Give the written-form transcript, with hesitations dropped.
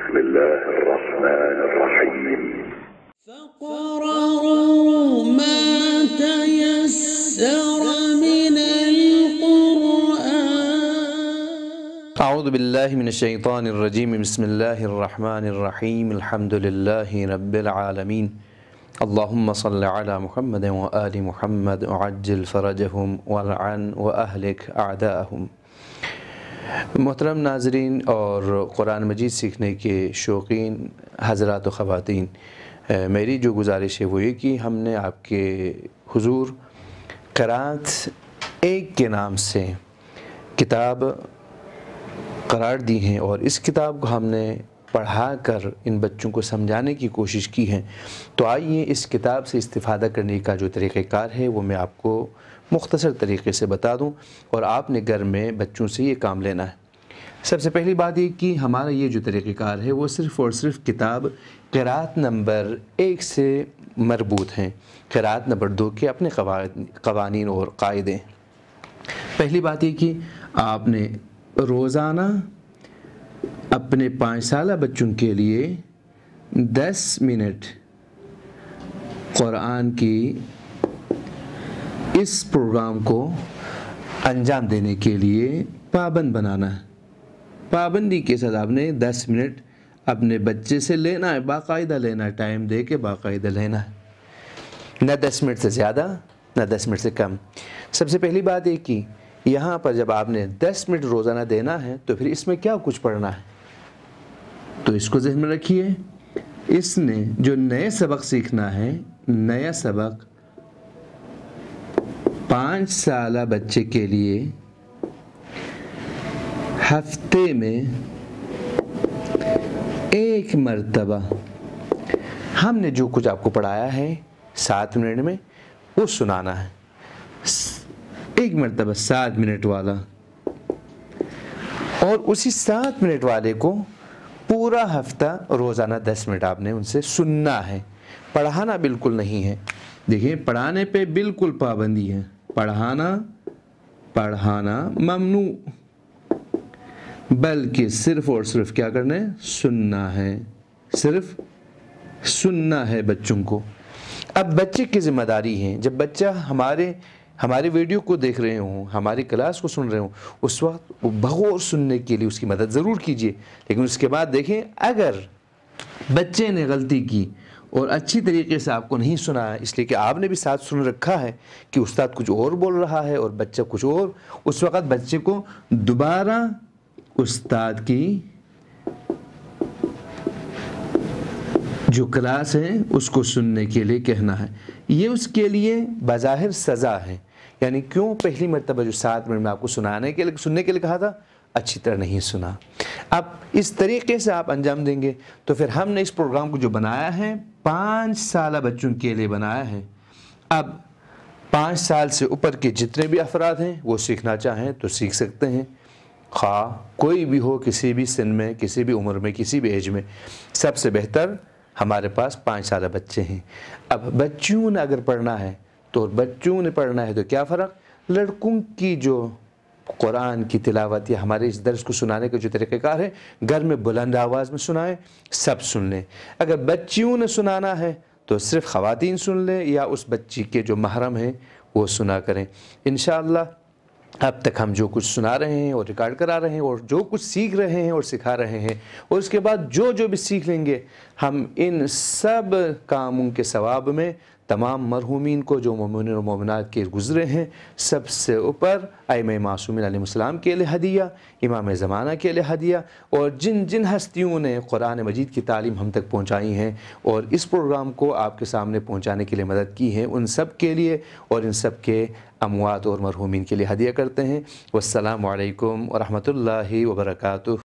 بسم الله الرحمن الرحيم. فقرأوا ما تيسر من القرآن. اعوذ باللہ من الشیطان الرجیم بسم اللہ الرحمن الرحیم الحمد للہ رب العالمین اللہم صل علی محمد و آل محمد وعجل فرجہم والعن واہلک اعداءہم۔ محترم ناظرین اور قرآن مجید سیکھنے کے شوقین حضرات و خواتین، میری جو گزارش ہے وہ یہ کہ ہم نے آپ کے حضور قرأت ایک کے نام سے کتاب قرار دی ہیں اور اس کتاب کو ہم نے پڑھا کر ان بچوں کو سمجھانے کی کوشش کی ہے۔ تو آئیے اس کتاب سے استفادہ کرنے کا جو طریقہ کار ہے وہ میں آپ کو مختصر طریقے سے بتا دوں اور آپ نے گھر میں بچوں سے یہ کام لینا ہے۔ سب سے پہلی بات یہ کہ ہمارا یہ جو طریقہ کار ہے وہ صرف اور صرف کتاب قرأت نمبر 1 سے مربوط ہیں، قرأت نمبر 2 کے اپنے قوانین اور قاعدے۔ پہلی بات یہ کہ آپ نے روزانہ اپنے 5 سالہ بچوں کے لیے 10 منٹ قرآن کی اس پروگرام کو انجام دینے کے لیے پابند بنانا ہے۔ پابندی کے ساتھ آپ نے 10 منٹ اپنے بچے سے لینا ہے، باقاعدہ لینا ہے، ٹائم دے کے باقاعدہ لینا ہے، نہ 10 منٹ سے زیادہ نہ 10 منٹ سے کم۔ سب سے پہلی بات یہ کہ یہاں پر جب آپ نے 10 منٹ روزانہ دینا ہے تو پھر اس میں کیا کچھ پڑھنا ہے، تو اس کو ذہن میں رکھیے۔ اس نے جو نئے سبق سیکھنا ہے، نیا سبق 5 سالہ بچے کے لیے ہفتے میں 1 مرتبہ ہم نے جو کچھ آپ کو پڑھایا ہے 7 منٹ میں وہ سنانا ہے، 1 مرتبہ 7 منٹ والا، اور اسی 7 منٹ والے کو پورا ہفتہ روزانہ 10 منٹ آپ نے ان سے سننا ہے، پڑھانا بالکل نہیں ہے۔ دیکھیں پڑھانے پہ بالکل پابندی ہے، پڑھانا ممنوع، بلکہ صرف اور صرف کیا کرنا ہے، سننا ہے، صرف سننا ہے بچوں کو۔ اب بچے کی ذمہ داری ہے، جب بچہ ہمارے ویڈیو کو دیکھ رہے ہوں، ہماری کلاس کو سن رہے ہوں، اس وقت وہ بغور سننے کے لیے اس کی مدد ضرور کیجیے، لیکن اس کے بعد دیکھیں اگر بچے نے غلطی کی اور اچھی طریقے سے آپ کو نہیں سنا ہے، اس لیے کہ آپ نے بھی ساتھ سن رکھا ہے کہ استاد کچھ اور بول رہا ہے اور بچہ کچھ اور، اس وقت بچے کو دوبارہ استاد کی جو کلاس ہے اس کو سننے کے لیے کہنا ہے۔ یہ اس کے لیے بظاہر سزا ہے، یعنی کیوں پہلی مرتبہ جو 7 منٹ میں آپ کو سننے کے لیے کہا تھا اچھی طرح نہیں سنا۔ اب اس طریقے سے آپ انجام دیں گے تو پھر ہم نے اس پروگرام کو جو بنایا ہے 5 سالہ بچوں کے لیے بنایا ہے۔ اب 5 سال سے اوپر کے جتنے بھی افراد ہیں وہ سیکھنا چاہیں تو سیکھ سکتے ہیں، خواہ کوئی بھی ہو، کسی بھی سن میں، کسی بھی عمر میں، کسی بھی ایج میں۔ سب سے بہتر ہمارے پاس 5 سالہ بچے ہیں۔ اب بچوں نے اگر پڑھنا ہے تو کیا فرق، لڑکوں کی جو قرآن کی تلاوت یا ہمارے اس درس کو سنانے کا جو طریقہ کار ہے، گھر میں بلند آواز میں سنائیں، سب سن لیں۔ اگر بچیوں نے سنانا ہے تو صرف خواتین سن لیں یا اس بچی کے جو محرم ہیں وہ سنا کریں۔ انشاءاللہ اب تک ہم جو کچھ سنا رہے ہیں اور ریکارڈ کرا رہے ہیں اور جو کچھ سیکھ رہے ہیں اور سکھا رہے ہیں، اور اس کے بعد جو بھی سیکھ لیں گے، ہم ان سب کاموں کے ثواب میں تمام مرحومین کو جو مومنین و مومنات کے گزرے ہیں، سب سے اوپر ائمہ معصومین علیہ السلام کے لیے ہدیہ، امام زمانہ کے لیے ہدیہ، اور جن ہستیوں نے قرآن مجید کی تعلیم ہم تک پہنچائی ہیں اور اس پروگرام کو آپ کے سامنے پہنچانے کے لیے مدد کی ہے، ان سب کے لیے اور ان سب کے اموات اور مرحومین کے لیے ہدیہ کرتے ہیں۔ والسلام علیکم ورحمۃ اللہ وبرکاتہ۔